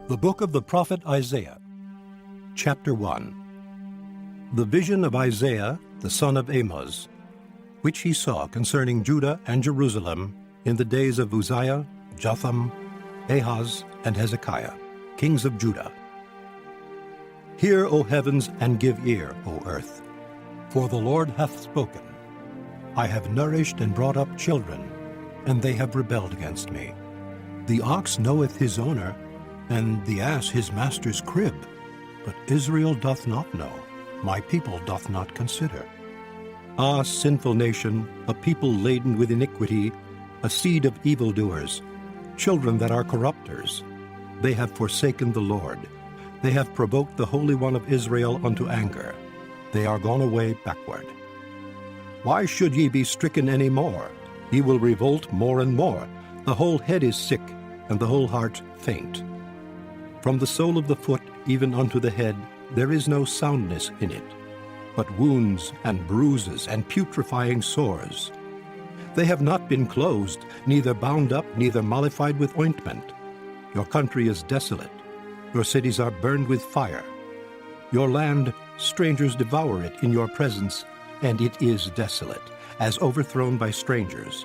The book of the prophet Isaiah, chapter 1. The vision of Isaiah, the son of Amoz, which he saw concerning Judah and Jerusalem in the days of Uzziah, Jotham, Ahaz, and Hezekiah, kings of Judah. Hear, O heavens, and give ear, O earth, for the Lord hath spoken. I have nourished and brought up children, and they have rebelled against me. The ox knoweth his owner, and the ass his master's crib. But Israel doth not know, my people doth not consider. Ah, sinful nation, a people laden with iniquity, a seed of evildoers, children that are corrupters. They have forsaken the Lord. They have provoked the Holy One of Israel unto anger. They are gone away backward. Why should ye be stricken any more? Ye will revolt more and more. The whole head is sick, and the whole heart faint. From the sole of the foot even unto the head there is no soundness in it, but wounds and bruises and putrefying sores. They have not been closed, neither bound up, neither mollified with ointment. Your country is desolate. Your cities are burned with fire. Your land, strangers devour it in your presence, and it is desolate, as overthrown by strangers.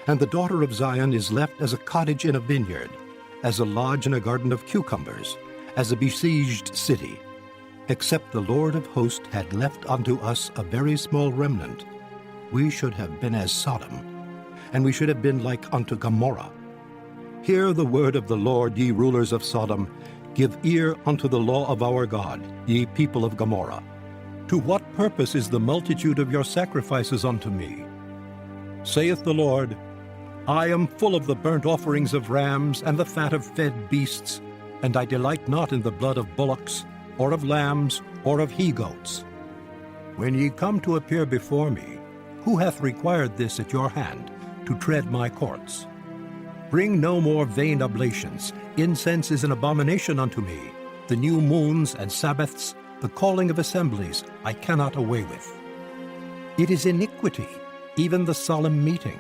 And the daughter of Zion is left as a cottage in a vineyard, as a lodge in a garden of cucumbers, as a besieged city. Except the Lord of hosts had left unto us a very small remnant, we should have been as Sodom, and we should have been like unto Gomorrah. Hear the word of the Lord, ye rulers of Sodom. Give ear unto the law of our God, ye people of Gomorrah. To what purpose is the multitude of your sacrifices unto me? Saith the Lord, I am full of the burnt offerings of rams and the fat of fed beasts, and I delight not in the blood of bullocks, or of lambs, or of he-goats. When ye come to appear before me, who hath required this at your hand, to tread my courts? Bring no more vain oblations. Incense is an abomination unto me. The new moons and Sabbaths, the calling of assemblies, I cannot away with. It is iniquity, even the solemn meeting.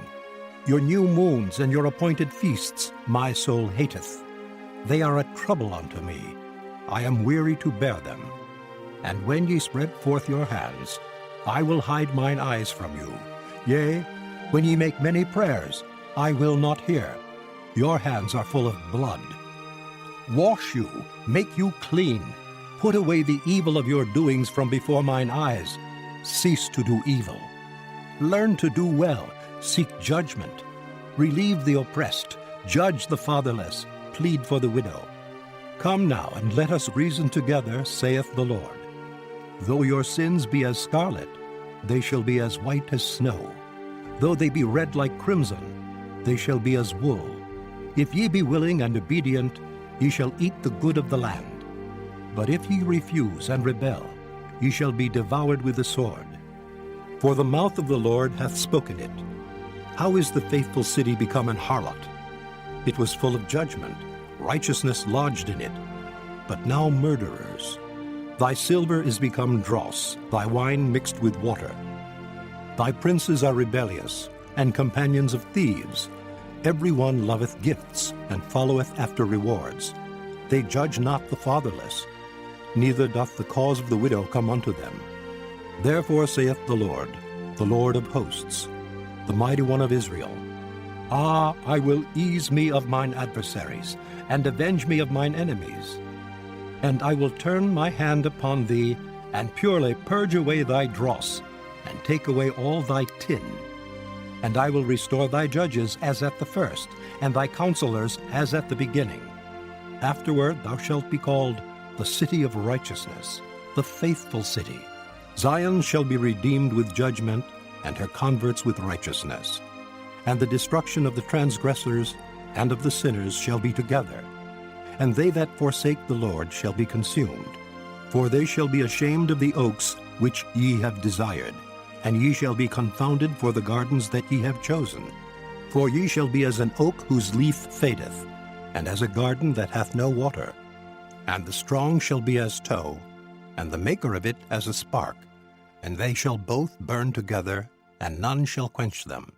Your new moons and your appointed feasts my soul hateth. They are a trouble unto me. I am weary to bear them. And when ye spread forth your hands, I will hide mine eyes from you. Yea, when ye make many prayers, I will not hear. Your hands are full of blood. Wash you, make you clean. Put away the evil of your doings from before mine eyes. Cease to do evil. Learn to do well. Seek judgment. Relieve the oppressed. Judge the fatherless. Plead for the widow. Come now, and let us reason together, saith the Lord. Though your sins be as scarlet, they shall be as white as snow. Though they be red like crimson, they shall be as wool. If ye be willing and obedient, ye shall eat the good of the land. But if ye refuse and rebel, ye shall be devoured with the sword. For the mouth of the Lord hath spoken it. How is the faithful city become an harlot? It was full of judgment, righteousness lodged in it, but now murderers. Thy silver is become dross, thy wine mixed with water. Thy princes are rebellious, and companions of thieves. Every one loveth gifts, and followeth after rewards. They judge not the fatherless, neither doth the cause of the widow come unto them. Therefore saith the Lord of hosts, the mighty one of Israel, Ah, I will ease me of mine adversaries, and avenge me of mine enemies. And I will turn my hand upon thee, and purely purge away thy dross, and take away all thy tin. And I will restore thy judges as at the first, and thy counselors as at the beginning. Afterward thou shalt be called the city of righteousness, the faithful city. Zion shall be redeemed with judgment, and her converts with righteousness. And the destruction of the transgressors and of the sinners shall be together. And they that forsake the Lord shall be consumed. For they shall be ashamed of the oaks which ye have desired, and ye shall be confounded for the gardens that ye have chosen. For ye shall be as an oak whose leaf fadeth, and as a garden that hath no water. And the strong shall be as tow, and the maker of it as a spark, and they shall both burn together, and none shall quench them.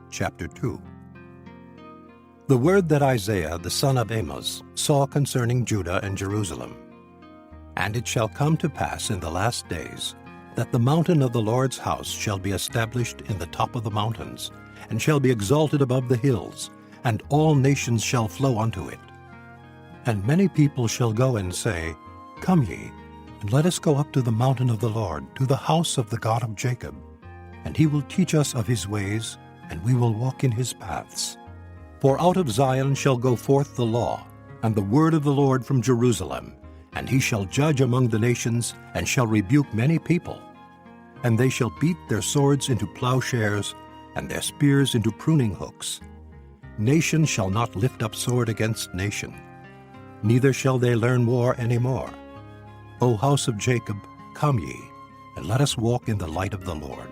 Chapter 2. The word that Isaiah the son of Amoz saw concerning Judah and Jerusalem. And it shall come to pass in the last days, that the mountain of the Lord's house shall be established in the top of the mountains, and shall be exalted above the hills, and all nations shall flow unto it. And many people shall go and say, Come ye, and let us go up to the mountain of the Lord, to the house of the God of Jacob. And he will teach us of his ways, and we will walk in his paths. For out of Zion shall go forth the law, and the word of the Lord from Jerusalem. And he shall judge among the nations, and shall rebuke many people. And they shall beat their swords into plowshares, and their spears into pruning hooks. Nation shall not lift up sword against nation, neither shall they learn war any more. O house of Jacob, come ye, and let us walk in the light of the Lord.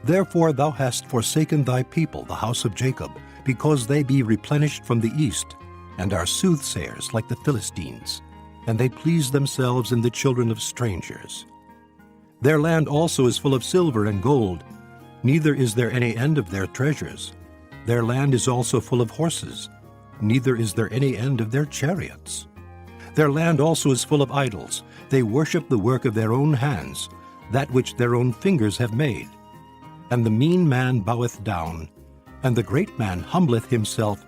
Therefore thou hast forsaken thy people, the house of Jacob, because they be replenished from the east, and are soothsayers like the Philistines, and they please themselves in the children of strangers. Their land also is full of silver and gold, neither is there any end of their treasures. Their land is also full of horses, neither is there any end of their chariots. Their land also is full of idols. They worship the work of their own hands, that which their own fingers have made. And the mean man boweth down, and the great man humbleth himself.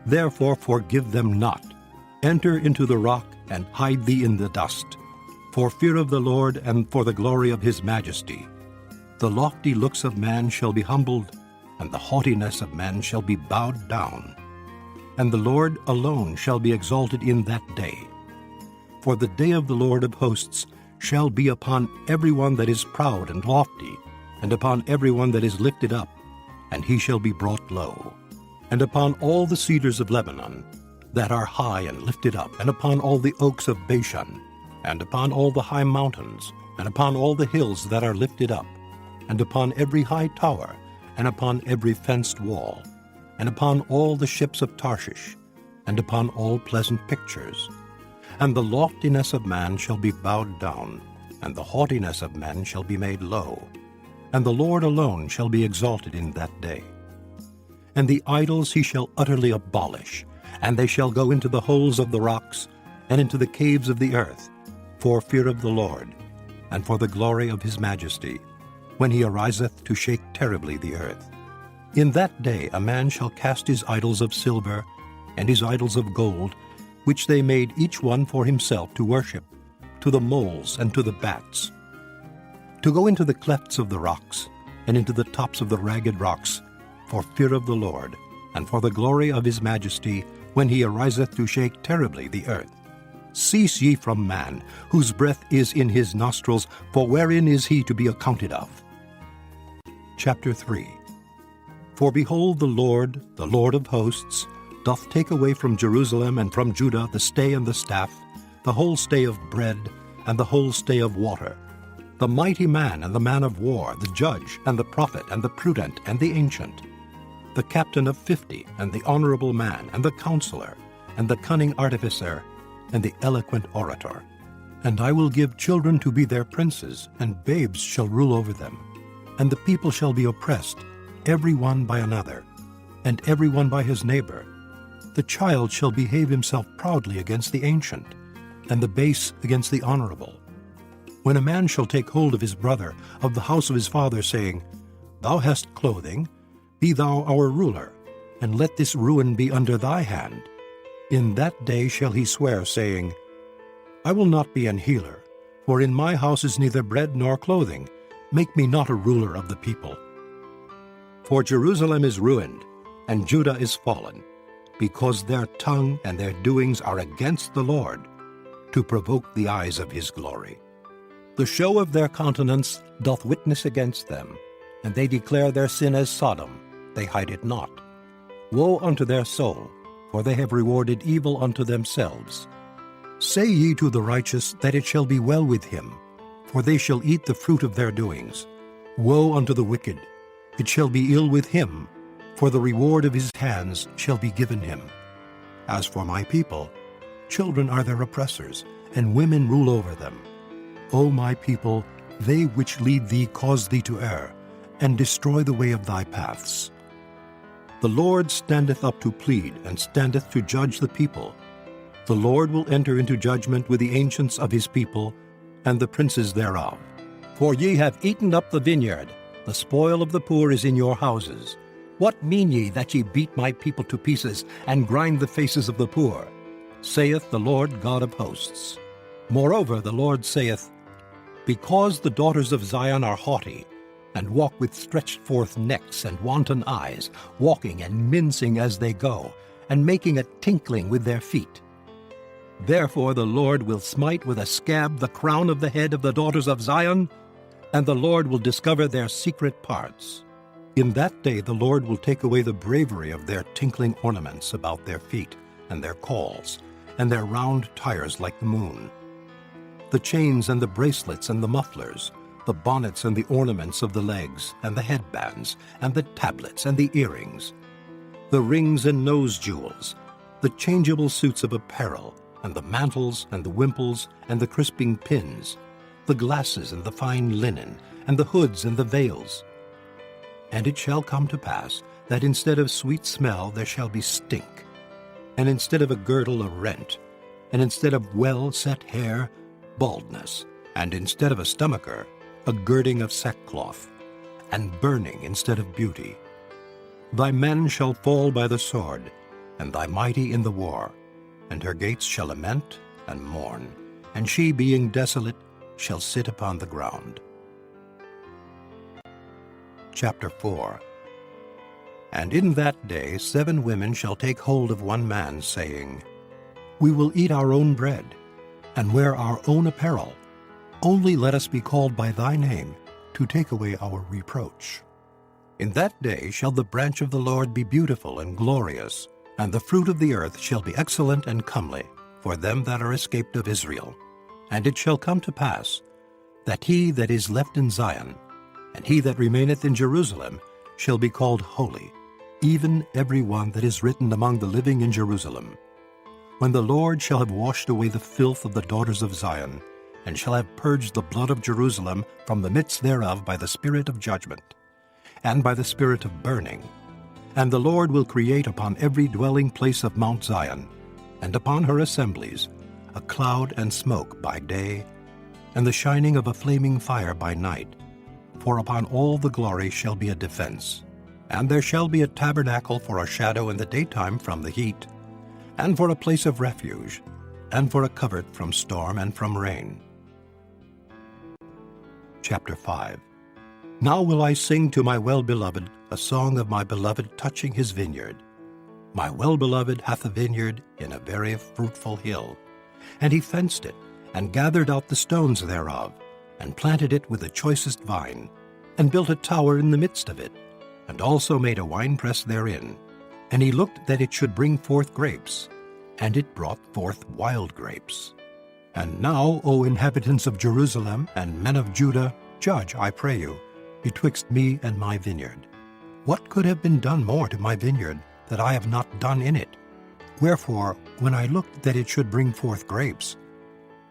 Therefore forgive them not. Enter into the rock, and hide thee in the dust, for fear of the Lord and for the glory of his majesty. The lofty looks of man shall be humbled, and the haughtiness of man shall be bowed down. And the Lord alone shall be exalted in that day. For the day of the Lord of hosts shall be upon every one that is proud and lofty, and upon every one that is lifted up, and he shall be brought low. And upon all the cedars of Lebanon, that are high and lifted up, and upon all the oaks of Bashan, and upon all the high mountains, and upon all the hills that are lifted up, and upon every high tower, and upon every fenced wall, and upon all the ships of Tarshish, and upon all pleasant pictures. And the loftiness of man shall be bowed down, and the haughtiness of men shall be made low, and the Lord alone shall be exalted in that day. And the idols he shall utterly abolish, and they shall go into the holes of the rocks, and into the caves of the earth, for fear of the Lord, and for the glory of his majesty, when he ariseth to shake terribly the earth. In that day a man shall cast his idols of silver, and his idols of gold, which they made each one for himself to worship, to the moles and to the bats, to go into the clefts of the rocks, and into the tops of the ragged rocks, for fear of the Lord, and for the glory of his majesty, when he ariseth to shake terribly the earth. Cease ye from man, whose breath is in his nostrils, for wherein is he to be accounted of? Chapter 3. For behold, the Lord of hosts, doth take away from Jerusalem and from Judah the stay and the staff, the whole stay of bread, and the whole stay of water, the mighty man and the man of war, the judge and the prophet and the prudent and the ancient, the captain of 50, and the honorable man, and the counselor, and the cunning artificer, and the eloquent orator. And I will give children to be their princes, and babes shall rule over them. And the people shall be oppressed, every one by another, and every one by his neighbor. The child shall behave himself proudly against the ancient, and the base against the honorable. When a man shall take hold of his brother of the house of his father, saying, Thou hast clothing, be thou our ruler, and let this ruin be under thy hand. In that day shall he swear, saying, I will not be an healer, for in my house is neither bread nor clothing. Make me not a ruler of the people. For Jerusalem is ruined, and Judah is fallen, because their tongue and their doings are against the Lord, to provoke the eyes of his glory. The show of their countenance doth witness against them, and they declare their sin as Sodom, they hide it not. Woe unto their soul, for they have rewarded evil unto themselves. Say ye to the righteous that it shall be well with him, for they shall eat the fruit of their doings. Woe unto the wicked, it shall be ill with him, for the reward of his hands shall be given him. As for my people, children are their oppressors, and women rule over them. O my people, they which lead thee cause thee to err, and destroy the way of thy paths. The Lord standeth up to plead, and standeth to judge the people. The Lord will enter into judgment with the ancients of his people, and the princes thereof. For ye have eaten up the vineyard, the spoil of the poor is in your houses. What mean ye that ye beat my people to pieces, and grind the faces of the poor? Saith the Lord God of hosts. Moreover the Lord saith, Because the daughters of Zion are haughty, and walk with stretched forth necks and wanton eyes, walking and mincing as they go, and making a tinkling with their feet. Therefore the Lord will smite with a scab the crown of the head of the daughters of Zion, and the Lord will discover their secret parts. In that day the Lord will take away the bravery of their tinkling ornaments about their feet, and their calls, and their round tires like the moon. The chains and the bracelets and the mufflers, the bonnets and the ornaments of the legs, and the headbands, and the tablets and the earrings, the rings and nose jewels, the changeable suits of apparel, and the mantles and the wimples and the crisping pins, the glasses and the fine linen, and the hoods and the veils. And it shall come to pass that instead of sweet smell there shall be stink, and instead of a girdle a rent, and instead of well-set hair baldness, and instead of a stomacher a girding of sackcloth, and burning instead of beauty. Thy men shall fall by the sword, and thy mighty in the war, and her gates shall lament and mourn, and she, being desolate, shall sit upon the ground. Chapter 4. And in that day 7 women shall take hold of one man, saying, We will eat our own bread, and wear our own apparel. Only let us be called by thy name, to take away our reproach. In that day shall the branch of the Lord be beautiful and glorious, and the fruit of the earth shall be excellent and comely, for them that are escaped of Israel. And it shall come to pass, that he that is left in Zion, and he that remaineth in Jerusalem, shall be called holy, even every one that is written among the living in Jerusalem. When the Lord shall have washed away the filth of the daughters of Zion, and shall have purged the blood of Jerusalem from the midst thereof by the spirit of judgment, and by the spirit of burning. And the Lord will create upon every dwelling place of Mount Zion, and upon her assemblies, a cloud and smoke by day, and the shining of a flaming fire by night. For upon all the glory shall be a defense. And there shall be a tabernacle for a shadow in the daytime from the heat, and for a place of refuge, and for a covert from storm and from rain. Chapter 5. Now will I sing to my well-beloved a song of my beloved touching his vineyard. My well-beloved hath a vineyard in a very fruitful hill, and he fenced it, and gathered out the stones thereof, and planted it with the choicest vine, and built a tower in the midst of it, and also made a winepress therein. And he looked that it should bring forth grapes, and it brought forth wild grapes. And now, O inhabitants of Jerusalem and men of Judah, judge, I pray you, betwixt me and my vineyard. What could have been done more to my vineyard that I have not done in it? Wherefore, when I looked that it should bring forth grapes,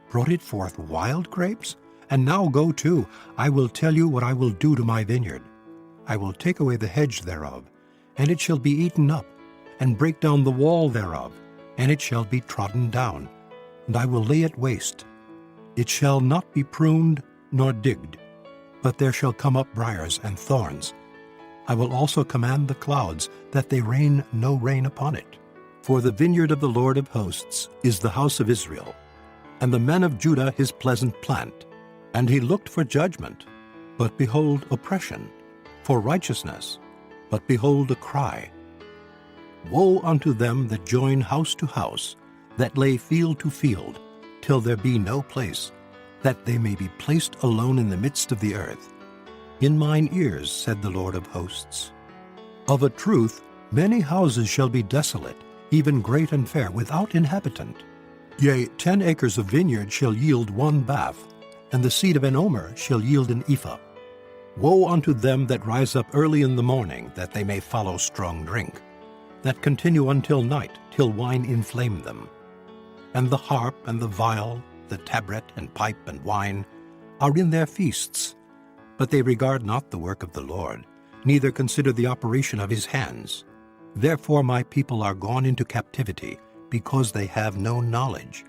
brought it forth wild grapes? And now go to, I will tell you what I will do to my vineyard. I will take away the hedge thereof, and it shall be eaten up, and break down the wall thereof, and it shall be trodden down, and I will lay it waste. It shall not be pruned nor digged, but there shall come up briars and thorns. I will also command the clouds, that they rain no rain upon it. For the vineyard of the Lord of hosts is the house of Israel, and the men of Judah his pleasant plant. And he looked for judgment, but behold oppression, for righteousness, but behold a cry. Woe unto them that join house to house, that lay field to field, till there be no place, that they may be placed alone in the midst of the earth. In mine ears, said the Lord of hosts. Of a truth, many houses shall be desolate, even great and fair, without inhabitant. Yea, 10 acres of vineyard shall yield 1 bath, and the seed of an omer shall yield an ephah. Woe unto them that rise up early in the morning, that they may follow strong drink, that continue until night, till wine inflame them. And the harp and the viol, the tabret and pipe and wine, are in their feasts, but they regard not the work of the Lord, neither consider the operation of his hands. Therefore my people are gone into captivity, because they have no knowledge.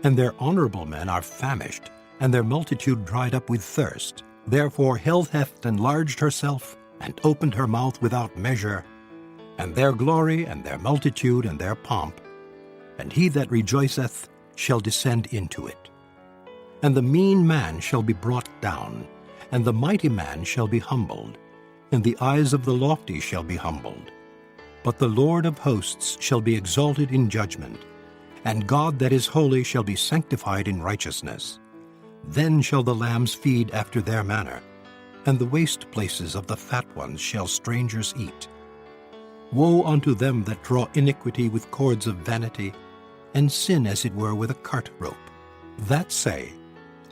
And their honorable men are famished, and their multitude dried up with thirst. Therefore hell hath enlarged herself, and opened her mouth without measure. And their glory, and their multitude, and their pomp, and he that rejoiceth shall descend into it. And the mean man shall be brought down, and the mighty man shall be humbled, and the eyes of the lofty shall be humbled. But the Lord of hosts shall be exalted in judgment, and God that is holy shall be sanctified in righteousness. Then shall the lambs feed after their manner, and the waste places of the fat ones shall strangers eat. Woe unto them that draw iniquity with cords of vanity, and sin as it were with a cart rope, that say,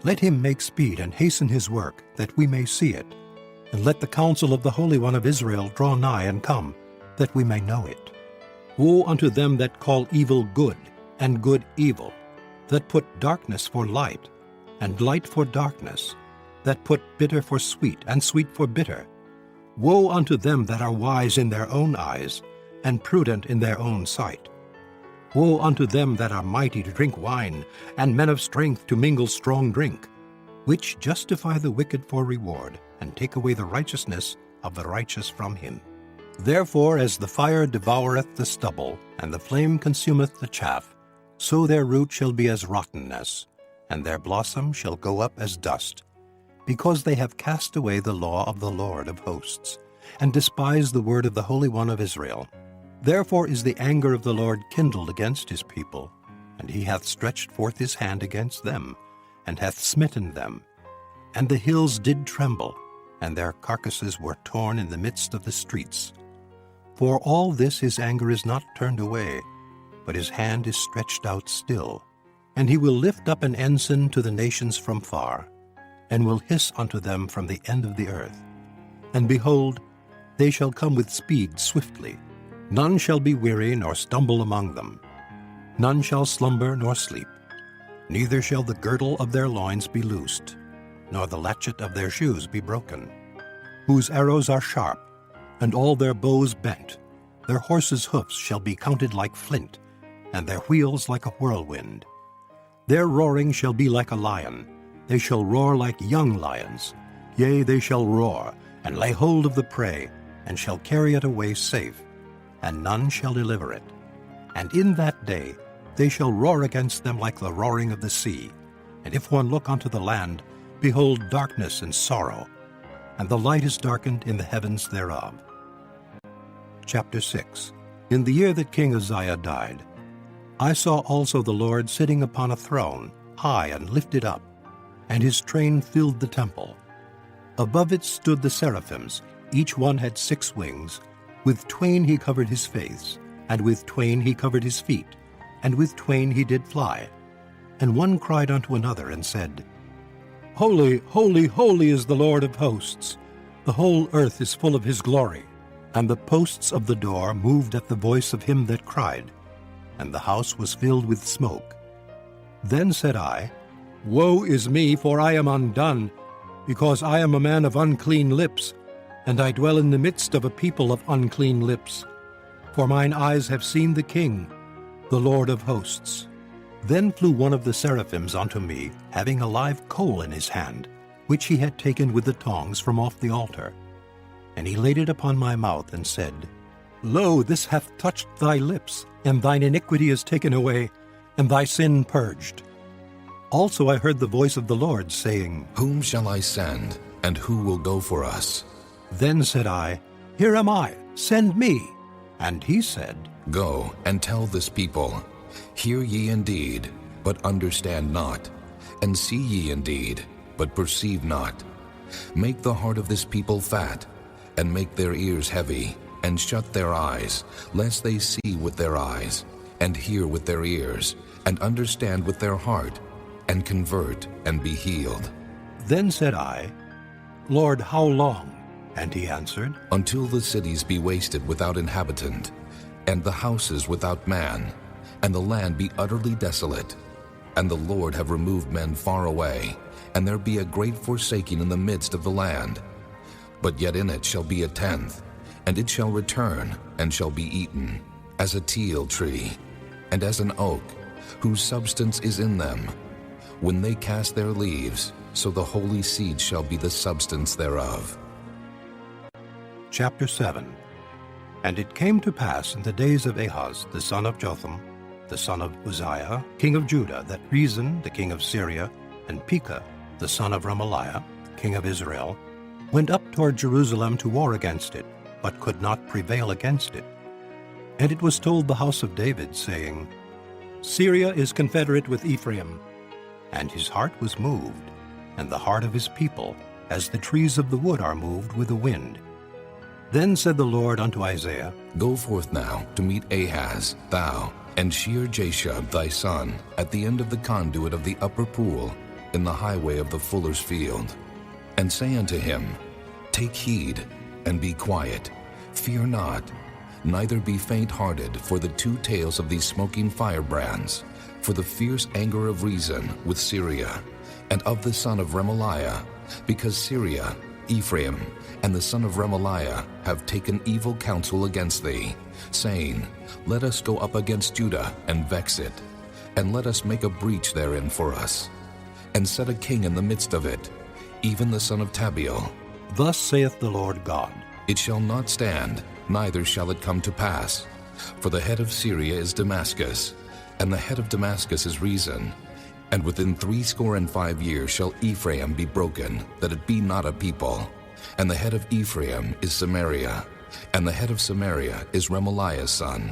Let him make speed and hasten his work, that we may see it. And let the counsel of the Holy One of Israel draw nigh and come, that we may know it. Woe unto them that call evil good, and good evil, that put darkness for light, and light for darkness, that put bitter for sweet, and sweet for bitter. Woe unto them that are wise in their own eyes, and prudent in their own sight. Woe unto them that are mighty to drink wine, and men of strength to mingle strong drink, which justify the wicked for reward, and take away the righteousness of the righteous from him. Therefore as the fire devoureth the stubble, and the flame consumeth the chaff, so their root shall be as rottenness, and their blossom shall go up as dust, because they have cast away the law of the Lord of hosts, and despised the word of the Holy One of Israel. Therefore is the anger of the Lord kindled against his people, and he hath stretched forth his hand against them, and hath smitten them. And the hills did tremble, and their carcasses were torn in the midst of the streets. For all this his anger is not turned away, but his hand is stretched out still. And he will lift up an ensign to the nations from far, and will hiss unto them from the end of the earth. And behold, they shall come with speed swiftly. None shall be weary nor stumble among them. None shall slumber nor sleep. Neither shall the girdle of their loins be loosed, nor the latchet of their shoes be broken. Whose arrows are sharp, and all their bows bent. Their horses' hoofs shall be counted like flint, and their wheels like a whirlwind. Their roaring shall be like a lion. They shall roar like young lions. Yea, they shall roar, and lay hold of the prey, and shall carry it away safe, and none shall deliver it. And in that day they shall roar against them like the roaring of the sea. And if one look unto the land, behold darkness and sorrow, and the light is darkened in the heavens thereof. Chapter 6. In the year that King Uzziah died, I saw also the Lord sitting upon a throne, high and lifted up, and his train filled the temple. Above it stood the seraphims, each one had 6 wings. With twain he covered his face, and with twain he covered his feet, and with twain he did fly. And one cried unto another, and said, Holy, holy, holy is the Lord of hosts. The whole earth is full of his glory. And the posts of the door moved at the voice of him that cried, and the house was filled with smoke. Then said I, Woe is me, for I am undone, because I am a man of unclean lips, and I dwell in the midst of a people of unclean lips. For mine eyes have seen the King, the Lord of hosts. Then flew one of the seraphims unto me, having a live coal in his hand, which he had taken with the tongs from off the altar. And he laid it upon my mouth, and said, Lo, this hath touched thy lips, and thine iniquity is taken away, and thy sin purged. Also I heard the voice of the Lord, saying, Whom shall I send, and who will go for us? Then said I, Here am I, send me. And he said, Go and tell this people, Hear ye indeed, but understand not, and see ye indeed, but perceive not. Make the heart of this people fat, and make their ears heavy, and shut their eyes, lest they see with their eyes, and hear with their ears, and understand with their heart, and convert, and be healed. Then said I, Lord, how long? And he answered, Until the cities be wasted without inhabitant, and the houses without man, and the land be utterly desolate, and the Lord have removed men far away, and there be a great forsaking in the midst of the land. But yet in it shall be a tenth, and it shall return, and shall be eaten, as a teil tree, and as an oak, whose substance is in them. When they cast their leaves, so the holy seed shall be the substance thereof. Chapter 7. And it came to pass in the days of Ahaz, the son of Jotham, the son of Uzziah, king of Judah, that Rezin, the king of Syria, and Pekah, the son of Remaliah, king of Israel, went up toward Jerusalem to war against it, but could not prevail against it. And it was told the house of David, saying, Syria is confederate with Ephraim. And his heart was moved, and the heart of his people, as the trees of the wood are moved with the wind. Then said the Lord unto Isaiah, Go forth now to meet Ahaz, thou, and Shear-Jashub thy son, at the end of the conduit of the upper pool, in the highway of the fuller's field. And say unto him, Take heed, and be quiet, fear not, neither be faint-hearted for the two tails of these smoking firebrands, for the fierce anger of Rezin with Syria, and of the son of Remaliah, because Syria, Ephraim, and the son of Remaliah have taken evil counsel against thee, saying, Let us go up against Judah and vex it, and let us make a breach therein for us, and set a king in the midst of it, even the son of Tabiel. Thus saith the Lord God, It shall not stand, neither shall it come to pass. For the head of Syria is Damascus, and the head of Damascus is Rezin. And within 65 years shall Ephraim be broken, that it be not a people. And the head of Ephraim is Samaria, and the head of Samaria is Remaliah's son.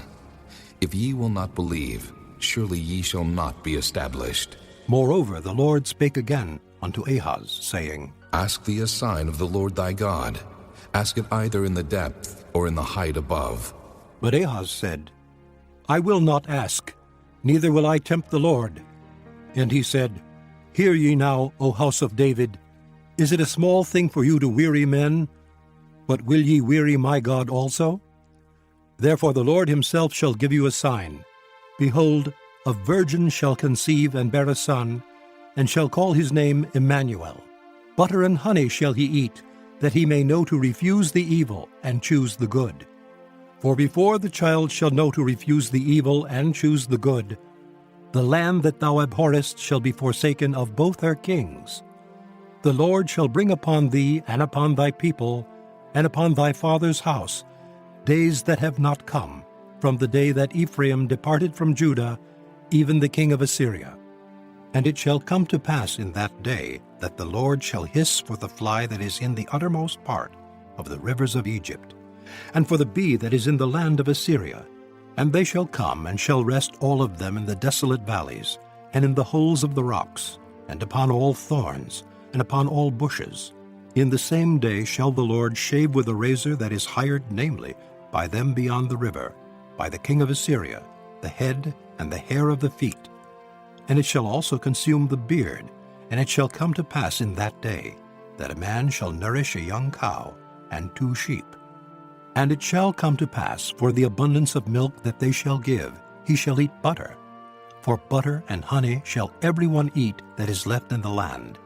If ye will not believe, surely ye shall not be established. Moreover, the Lord spake again unto Ahaz, saying, Ask thee a sign of the Lord thy God. Ask it either in the depth or in the height above. But Ahaz said, I will not ask, neither will I tempt the Lord. And he said, Hear ye now, O house of David, is it a small thing for you to weary men? But will ye weary my God also? Therefore the Lord himself shall give you a sign. Behold, a virgin shall conceive and bear a son, and shall call his name Emmanuel. Butter and honey shall he eat, that he may know to refuse the evil and choose the good. For before the child shall know to refuse the evil and choose the good, the land that thou abhorrest shall be forsaken of both her kings. The Lord shall bring upon thee and upon thy people and upon thy father's house days that have not come, from the day that Ephraim departed from Judah, even the king of Assyria. And it shall come to pass in that day that the Lord shall hiss for the fly that is in the uttermost part of the rivers of Egypt, and for the bee that is in the land of Assyria. And they shall come and shall rest all of them in the desolate valleys, and in the holes of the rocks, and upon all thorns, and upon all bushes. In the same day shall the Lord shave with a razor that is hired, namely, by them beyond the river, by the king of Assyria, the head and the hair of the feet. And it shall also consume the beard. And it shall come to pass in that day, that a man shall nourish a young cow and 2 sheep. And it shall come to pass, for the abundance of milk that they shall give, he shall eat butter. For butter and honey shall every one eat that is left in the land.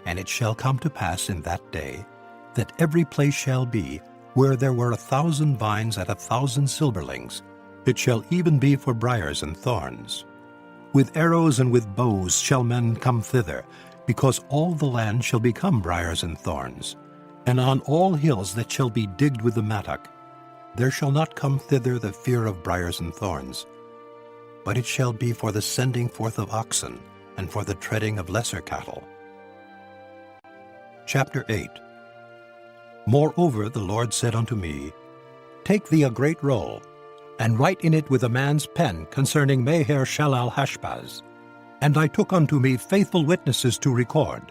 And it shall come to pass in that day, that every place shall be, where there were 1,000 vines at 1,000 silverlings, it shall even be for briars and thorns. With arrows and with bows shall men come thither, because all the land shall become briars and thorns. And on all hills that shall be digged with the mattock, there shall not come thither the fear of briars and thorns. But it shall be for the sending forth of oxen, and for the treading of lesser cattle. Chapter 8. Moreover the Lord said unto me, Take thee a great roll, and write in it with a man's pen concerning Maher-shalal-Hashbaz. And I took unto me faithful witnesses to record,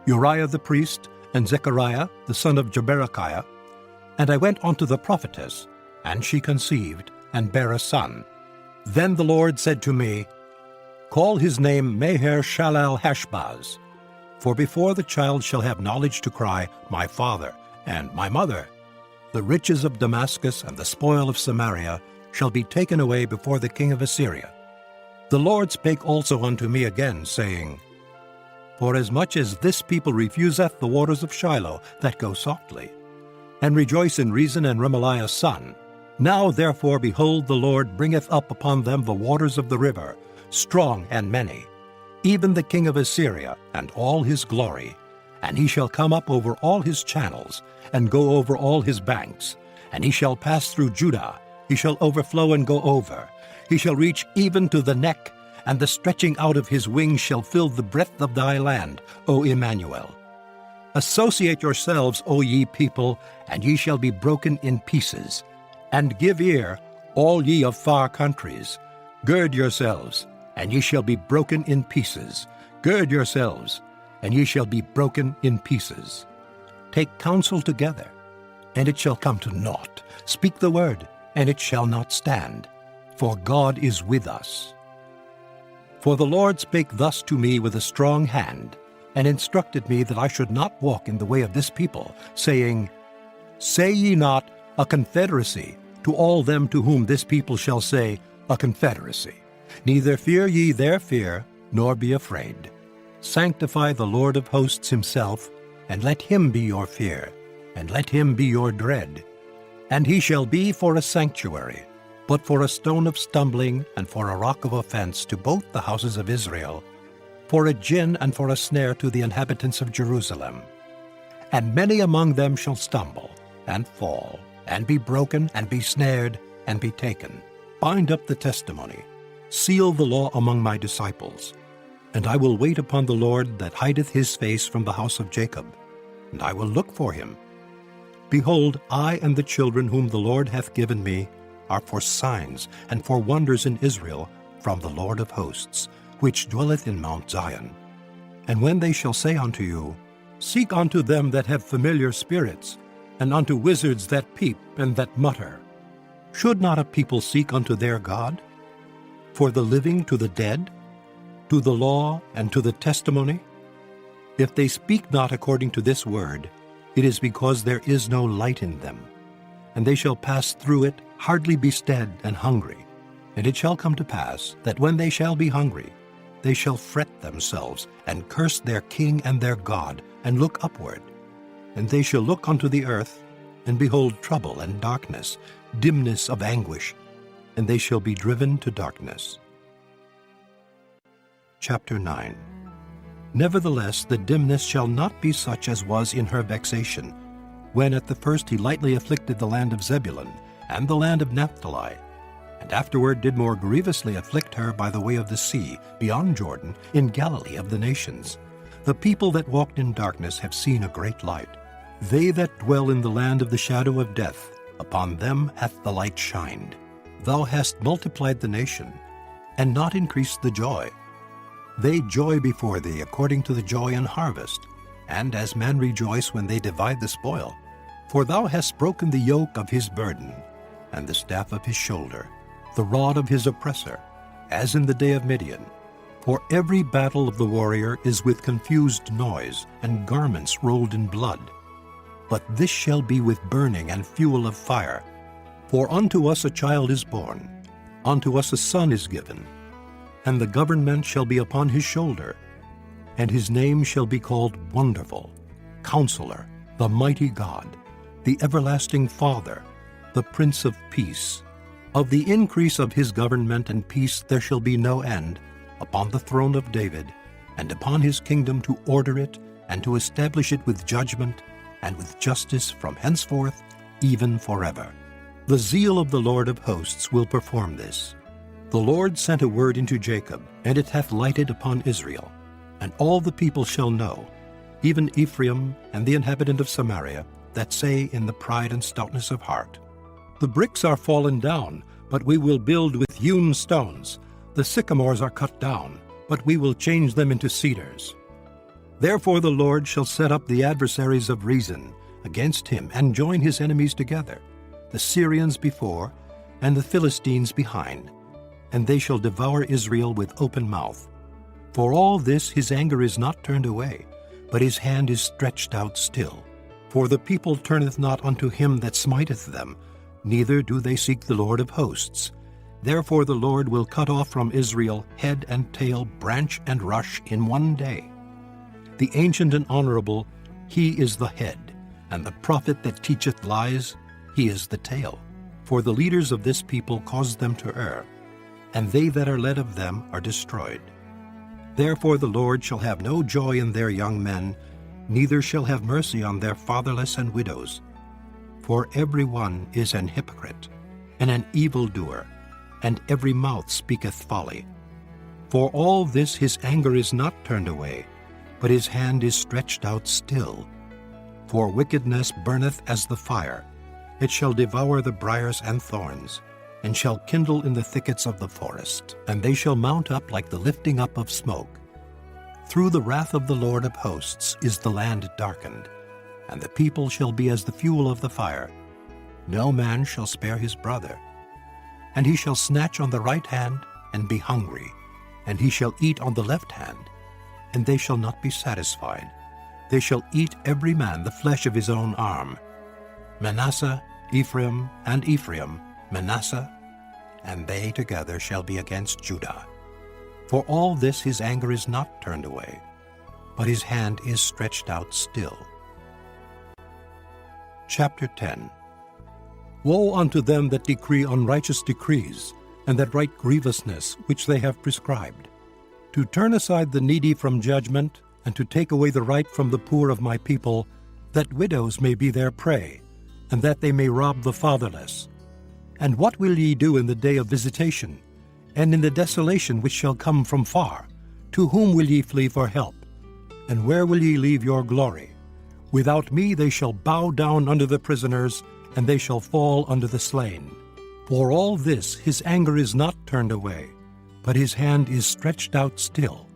Uriah the priest, and Zechariah the son of Jeberechiah. And I went unto the prophetess, and she conceived, and bare a son. Then the Lord said to me, Call his name Maher-shalal-Hashbaz, for before the child shall have knowledge to cry, My father, and my mother, the riches of Damascus and the spoil of Samaria shall be taken away before the king of Assyria. The Lord spake also unto me again, saying, Forasmuch as this people refuseth the waters of Shiloh that go softly, and rejoice in Rezin and Remaliah's son. Now therefore, behold, the Lord bringeth up upon them the waters of the river, strong and many, even the king of Assyria and all his glory. And he shall come up over all his channels, and go over all his banks. And he shall pass through Judah, he shall overflow and go over. He shall reach even to the neck, and the stretching out of his wings shall fill the breadth of thy land, O Emmanuel. Associate yourselves, O ye people, and ye shall be broken in pieces. And give ear, all ye of far countries. Gird yourselves, and ye shall be broken in pieces. Gird yourselves, and ye shall be broken in pieces. Take counsel together, and it shall come to naught. Speak the word, and it shall not stand. For God is with us. For the Lord spake thus to me with a strong hand, and instructed me that I should not walk in the way of this people, saying, Say ye not, a confederacy, to all them to whom this people shall say, a confederacy. Neither fear ye their fear, nor be afraid. Sanctify the Lord of hosts himself, and let him be your fear, and let him be your dread. And he shall be for a sanctuary, but for a stone of stumbling and for a rock of offense to both the houses of Israel, for a gin and for a snare to the inhabitants of Jerusalem. And many among them shall stumble, and fall, and be broken, and be snared, and be taken. Bind up the testimony, seal the law among my disciples. And I will wait upon the Lord that hideth his face from the house of Jacob, and I will look for him. Behold, I and the children whom the Lord hath given me are for signs and for wonders in Israel from the Lord of hosts, which dwelleth in Mount Zion. And when they shall say unto you, Seek unto them that have familiar spirits, and unto wizards that peep and that mutter, should not a people seek unto their God? For the living to the dead, to the law and to the testimony? If they speak not according to this word, it is because there is no light in them. And they shall pass through it, hardly be stead and hungry. And it shall come to pass that when they shall be hungry, they shall fret themselves, and curse their king and their God, and look upward. And they shall look unto the earth, and behold trouble and darkness, dimness of anguish, and they shall be driven to darkness. Chapter 9. Nevertheless, the dimness shall not be such as was in her vexation, when at the first he lightly afflicted the land of Zebulun and the land of Naphtali, and afterward did more grievously afflict her by the way of the sea, beyond Jordan, in Galilee of the nations. The people that walked in darkness have seen a great light. They that dwell in the land of the shadow of death, upon them hath the light shined. Thou hast multiplied the nation, and not increased the joy. They joy before thee according to the joy in harvest, and as men rejoice when they divide the spoil. For thou hast broken the yoke of his burden, and the staff of his shoulder, the rod of his oppressor, as in the day of Midian. For every battle of the warrior is with confused noise, and garments rolled in blood. But this shall be with burning and fuel of fire. For unto us a child is born, unto us a son is given, and the government shall be upon his shoulder, and his name shall be called Wonderful, Counselor, the Mighty God, the Everlasting Father, the Prince of Peace. Of the increase of his government and peace there shall be no end, upon the throne of David, and upon his kingdom, to order it, and to establish it with judgment, and with justice from henceforth, even forever. The zeal of the Lord of hosts will perform this. The Lord sent a word into Jacob, and it hath lighted upon Israel. And all the people shall know, even Ephraim and the inhabitant of Samaria, that say in the pride and stoutness of heart, The bricks are fallen down, but we will build with hewn stones. The sycamores are cut down, but we will change them into cedars. Therefore the Lord shall set up the adversaries of Rezin against him, and join his enemies together, the Syrians before, and the Philistines behind. And they shall devour Israel with open mouth. For all this his anger is not turned away, but his hand is stretched out still. For the people turneth not unto him that smiteth them, neither do they seek the Lord of hosts. Therefore the Lord will cut off from Israel head and tail, branch and rush in one day. The ancient and honorable, he is the head. and the prophet that teacheth lies, he is the tail. For the leaders of this people cause them to err, and they that are led of them are destroyed. Therefore the Lord shall have no joy in their young men, neither shall have mercy on their fatherless and widows. For every one is an hypocrite, and an evildoer, and every mouth speaketh folly. For all this his anger is not turned away, but his hand is stretched out still. For wickedness burneth as the fire, it shall devour the briars and thorns, and shall kindle in the thickets of the forest, and they shall mount up like the lifting up of smoke. Through the wrath of the Lord of hosts is the land darkened, and the people shall be as the fuel of the fire. No man shall spare his brother. And he shall snatch on the right hand, and be hungry, and he shall eat on the left hand, and they shall not be satisfied. They shall eat every man the flesh of his own arm. Manasseh, Ephraim, and Ephraim, Manasseh, and they together shall be against Judah. For all this his anger is not turned away, but his hand is stretched out still. Chapter 10. Woe unto them that decree unrighteous decrees, and that write grievousness which they have prescribed, to turn aside the needy from judgment, and to take away the right from the poor of my people, that widows may be their prey, and that they may rob the fatherless. And what will ye do in the day of visitation, and in the desolation which shall come from far? To whom will ye flee for help? And where will ye leave your glory? Without me they shall bow down under the prisoners, and they shall fall under the slain. For all this his anger is not turned away, but his hand is stretched out still.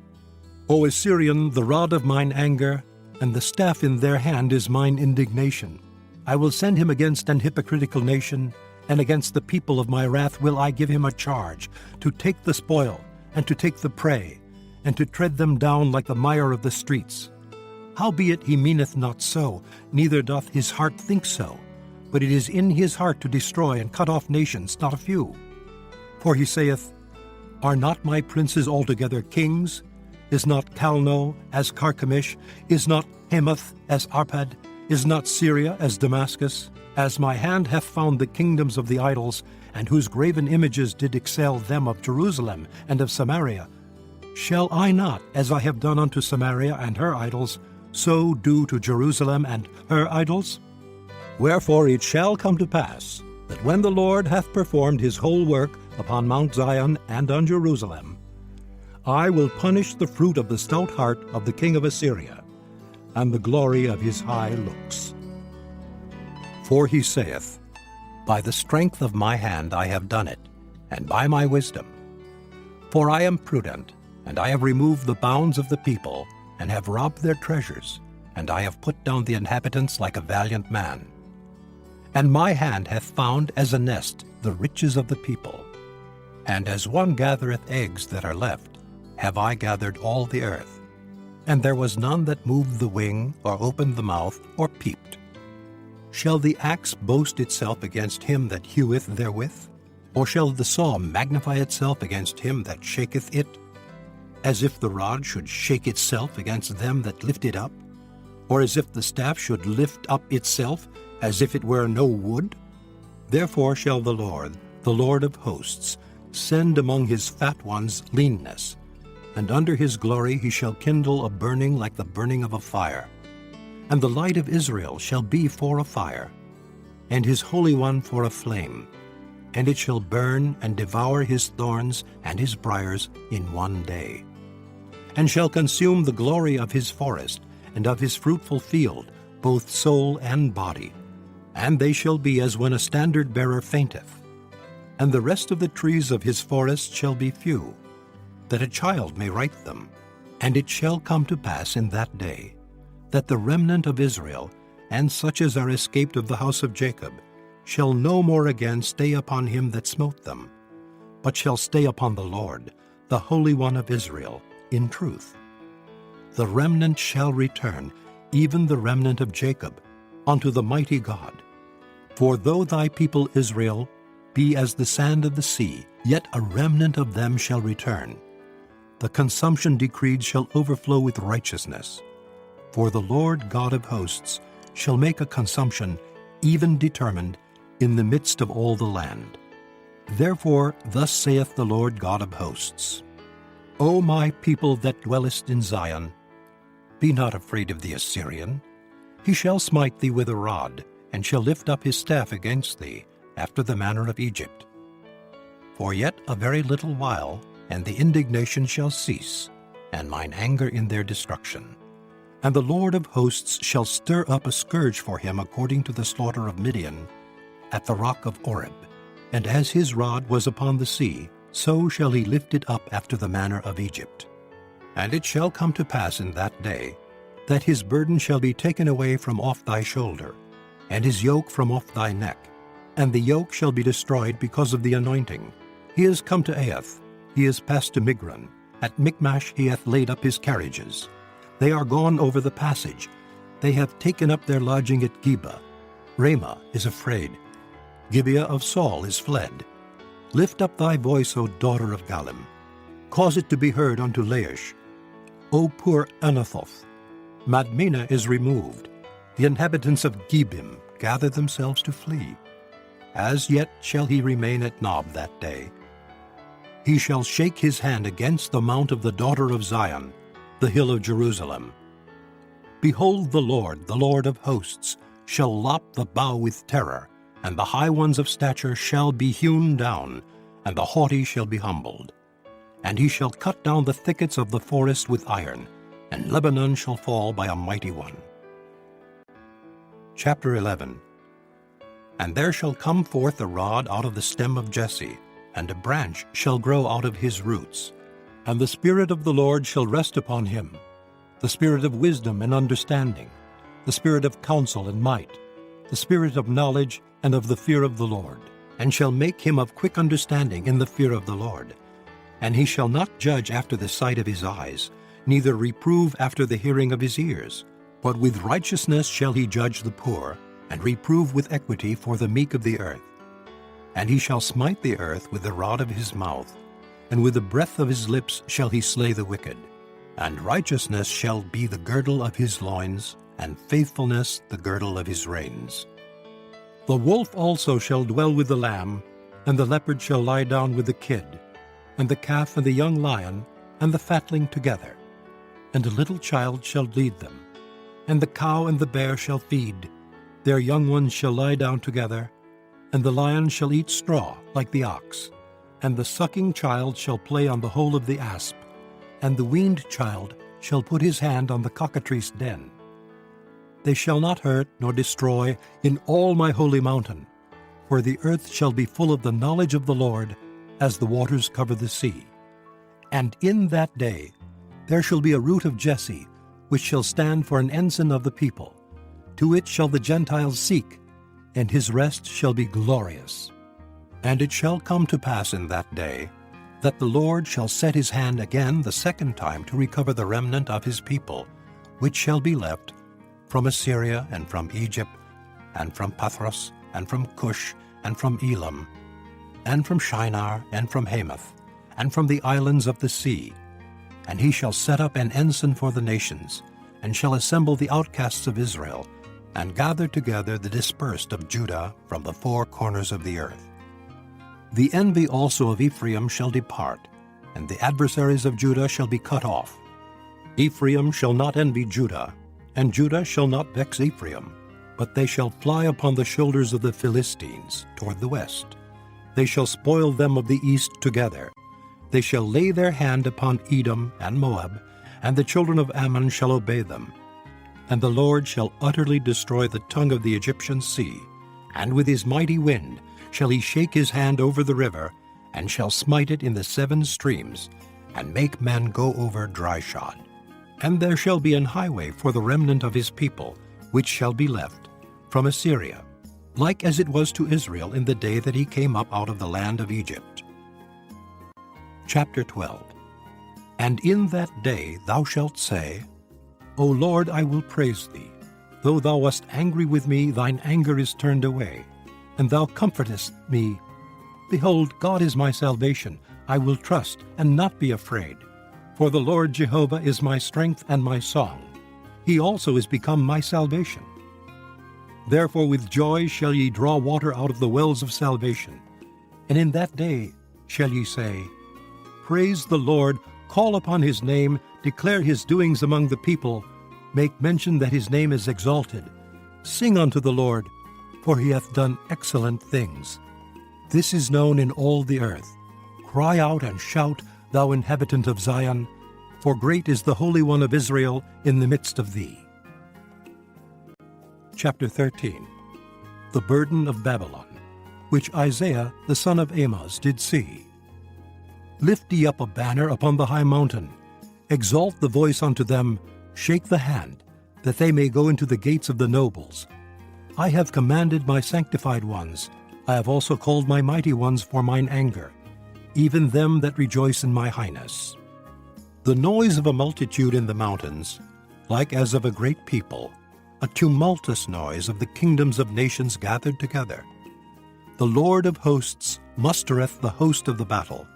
O Assyrian, the rod of mine anger, and the staff in their hand is mine indignation. I will send him against an hypocritical nation, and against the people of my wrath will I give him a charge, to take the spoil, and to take the prey, and to tread them down like the mire of the streets. Howbeit he meaneth not so, neither doth his heart think so, but it is in his heart to destroy and cut off nations, not a few. For he saith, Are not my princes altogether kings? Is not Calno as Carchemish? Is not Hamath as Arpad? Is not Syria as Damascus? As my hand hath found the kingdoms of the idols, and whose graven images did excel them of Jerusalem and of Samaria, shall I not, as I have done unto Samaria and her idols, so do to Jerusalem and her idols? Wherefore it shall come to pass, that when the Lord hath performed his whole work upon Mount Zion and on Jerusalem, I will punish the fruit of the stout heart of the king of Assyria, and the glory of his high looks. For he saith, By the strength of my hand I have done it, and by my wisdom. For I am prudent, and I have removed the bounds of the people, and have robbed their treasures, and I have put down the inhabitants like a valiant man. And my hand hath found as a nest the riches of the people, and as one gathereth eggs that are left, have I gathered all the earth. And there was none that moved the wing, or opened the mouth, or peeped. Shall the axe boast itself against him that heweth therewith? Or shall the saw magnify itself against him that shaketh it? As if the rod should shake itself against them that lift it up? Or as if the staff should lift up itself, as if it were no wood? Therefore shall the Lord of hosts, send among his fat ones leanness, and under his glory he shall kindle a burning like the burning of a fire. And the light of Israel shall be for a fire, and his Holy One for a flame. And it shall burn and devour his thorns and his briars in one day. And shall consume the glory of his forest, and of his fruitful field, both soul and body. And they shall be as when a standard-bearer fainteth. And the rest of the trees of his forest shall be few, that a child may write them. And it shall come to pass in that day, that the remnant of Israel, and such as are escaped of the house of Jacob, shall no more again stay upon him that smote them, but shall stay upon the Lord, the Holy One of Israel, in truth. The remnant shall return, even the remnant of Jacob, unto the mighty God. For though thy people Israel be as the sand of the sea, yet a remnant of them shall return. The consumption decreed shall overflow with righteousness. For the Lord God of hosts shall make a consumption, even determined, in the midst of all the land. Therefore thus saith the Lord God of hosts, O my people that dwellest in Zion, be not afraid of the Assyrian. He shall smite thee with a rod, and shall lift up his staff against thee, after the manner of Egypt. For yet a very little while, and the indignation shall cease, and mine anger in their destruction. And the Lord of hosts shall stir up a scourge for him according to the slaughter of Midian, at the rock of Oreb. And as his rod was upon the sea, so shall he lift it up after the manner of Egypt. And it shall come to pass in that day, that his burden shall be taken away from off thy shoulder, and his yoke from off thy neck. And the yoke shall be destroyed because of the anointing. He is come to Aiath, he is passed to Migron. At Michmash he hath laid up his carriages. They are gone over the passage. They have taken up their lodging at Geba. Ramah is afraid. Gibeah of Saul is fled. Lift up thy voice, O daughter of Gallim. Cause it to be heard unto Laish. O poor Anathoth, Madmenah is removed. The inhabitants of Gebim gather themselves to flee. As yet shall he remain at Nob that day. He shall shake his hand against the mount of the daughter of Zion, the hill of Jerusalem. Behold, the Lord of hosts, shall lop the bough with terror, and the high ones of stature shall be hewn down, and the haughty shall be humbled. And he shall cut down the thickets of the forest with iron, and Lebanon shall fall by a mighty one. Chapter 11. And there shall come forth a rod out of the stem of Jesse, and a branch shall grow out of his roots. And the Spirit of the Lord shall rest upon him, the Spirit of wisdom and understanding, the Spirit of counsel and might, the Spirit of knowledge and of the fear of the Lord, and shall make him of quick understanding in the fear of the Lord. And he shall not judge after the sight of his eyes, neither reprove after the hearing of his ears, but with righteousness shall he judge the poor, and reprove with equity for the meek of the earth. And he shall smite the earth with the rod of his mouth, and with the breath of his lips shall he slay the wicked. And righteousness shall be the girdle of his loins, and faithfulness the girdle of his reins. The wolf also shall dwell with the lamb, and the leopard shall lie down with the kid, and the calf and the young lion and the fatling together. And a little child shall lead them. And the cow and the bear shall feed, their young ones shall lie down together, and the lion shall eat straw like the ox. And the sucking child shall play on the hole of the asp, and the weaned child shall put his hand on the cockatrice den. They shall not hurt nor destroy in all my holy mountain, for the earth shall be full of the knowledge of the Lord, as the waters cover the sea. And in that day there shall be a root of Jesse, which shall stand for an ensign of the people. To it shall the Gentiles seek, and his rest shall be glorious. And it shall come to pass in that day, that the Lord shall set his hand again the second time to recover the remnant of his people, which shall be left from Assyria and from Egypt, and from Pathros, and from Cush, and from Elam, and from Shinar, and from Hamath, and from the islands of the sea. And he shall set up an ensign for the nations, and shall assemble the outcasts of Israel, and gather together the dispersed of Judah from the four corners of the earth. The envy also of Ephraim shall depart, and the adversaries of Judah shall be cut off. Ephraim shall not envy Judah, and Judah shall not vex Ephraim, but they shall fly upon the shoulders of the Philistines toward the west. They shall spoil them of the east together. They shall lay their hand upon Edom and Moab, and the children of Ammon shall obey them. And the Lord shall utterly destroy the tongue of the Egyptian sea, and with his mighty wind shall he shake his hand over the river, and shall smite it in the 7 streams, and make men go over dry shod. And there shall be an highway for the remnant of his people, which shall be left, from Assyria, like as it was to Israel in the day that he came up out of the land of Egypt. Chapter 12. And in that day thou shalt say, O Lord, I will praise thee. Though thou wast angry with me, thine anger is turned away, and thou comfortest me. Behold, God is my salvation. I will trust and not be afraid. For the Lord Jehovah is my strength and my song. He also is become my salvation. Therefore with joy shall ye draw water out of the wells of salvation. And in that day shall ye say, Praise the Lord, call upon his name, declare his doings among the people, make mention that his name is exalted. Sing unto the Lord, for he hath done excellent things. This is known in all the earth. Cry out and shout, thou inhabitant of Zion, for great is the Holy One of Israel in the midst of thee. Chapter 13. The burden of Babylon, which Isaiah the son of Amoz did see. Lift ye up a banner upon the high mountain, exalt the voice unto them, shake the hand, that they may go into the gates of the nobles. I have commanded my sanctified ones, I have also called my mighty ones for mine anger, even them that rejoice in my highness. The noise of a multitude in the mountains, like as of a great people, a tumultuous noise of the kingdoms of nations gathered together. The Lord of hosts mustereth the host of the battle.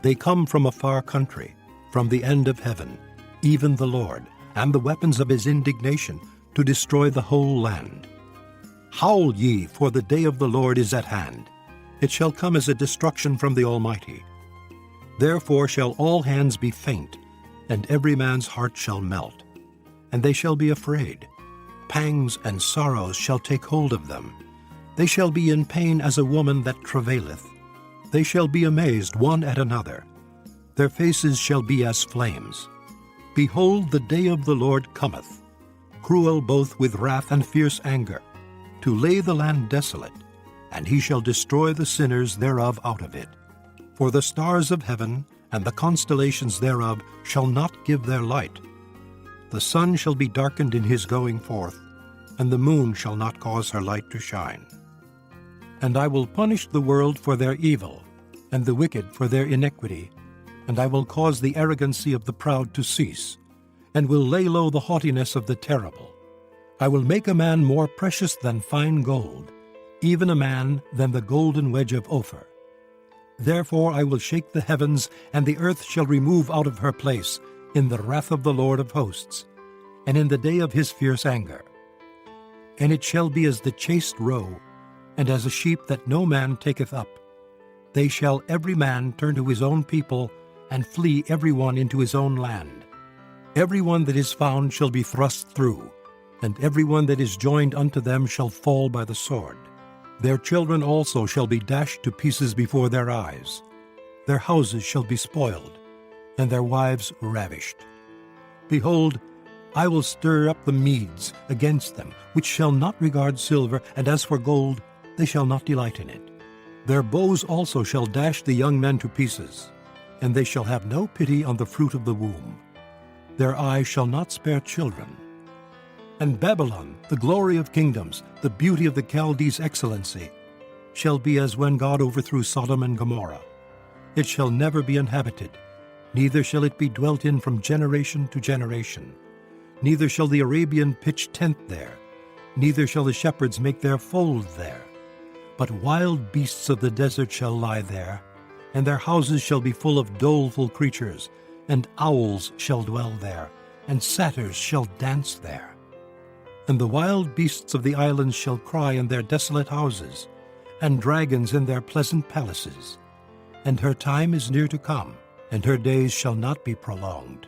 They come from a far country, from the end of heaven, even the Lord, and the weapons of his indignation, to destroy the whole land. Howl ye, for the day of the Lord is at hand. It shall come as a destruction from the Almighty. Therefore shall all hands be faint, and every man's heart shall melt. And they shall be afraid. Pangs and sorrows shall take hold of them. They shall be in pain as a woman that travaileth. They shall be amazed one at another. Their faces shall be as flames. Behold, the day of the Lord cometh, cruel both with wrath and fierce anger, to lay the land desolate, and he shall destroy the sinners thereof out of it. For the stars of heaven and the constellations thereof shall not give their light. The sun shall be darkened in his going forth, and the moon shall not cause her light to shine. And I will punish the world for their evil, and the wicked for their iniquity, and I will cause the arrogancy of the proud to cease, and will lay low the haughtiness of the terrible. I will make a man more precious than fine gold, even a man than the golden wedge of Ophir. Therefore I will shake the heavens, and the earth shall remove out of her place, in the wrath of the Lord of hosts, and in the day of his fierce anger. And it shall be as the chased roe, and as a sheep that no man taketh up. They shall every man turn to his own people, and flee every one into his own land. Every one that is found shall be thrust through, and every one that is joined unto them shall fall by the sword. Their children also shall be dashed to pieces before their eyes. Their houses shall be spoiled, and their wives ravished. Behold, I will stir up the Medes against them, which shall not regard silver, and as for gold, they shall not delight in it. Their bows also shall dash the young men to pieces, and they shall have no pity on the fruit of the womb. Their eyes shall not spare children. And Babylon, the glory of kingdoms, the beauty of the Chaldees' excellency, shall be as when God overthrew Sodom and Gomorrah. It shall never be inhabited, neither shall it be dwelt in from generation to generation. Neither shall the Arabian pitch tent there, neither shall the shepherds make their fold there. But wild beasts of the desert shall lie there, and their houses shall be full of doleful creatures, and owls shall dwell there, and satyrs shall dance there. And the wild beasts of the islands shall cry in their desolate houses, and dragons in their pleasant palaces. And her time is near to come, and her days shall not be prolonged.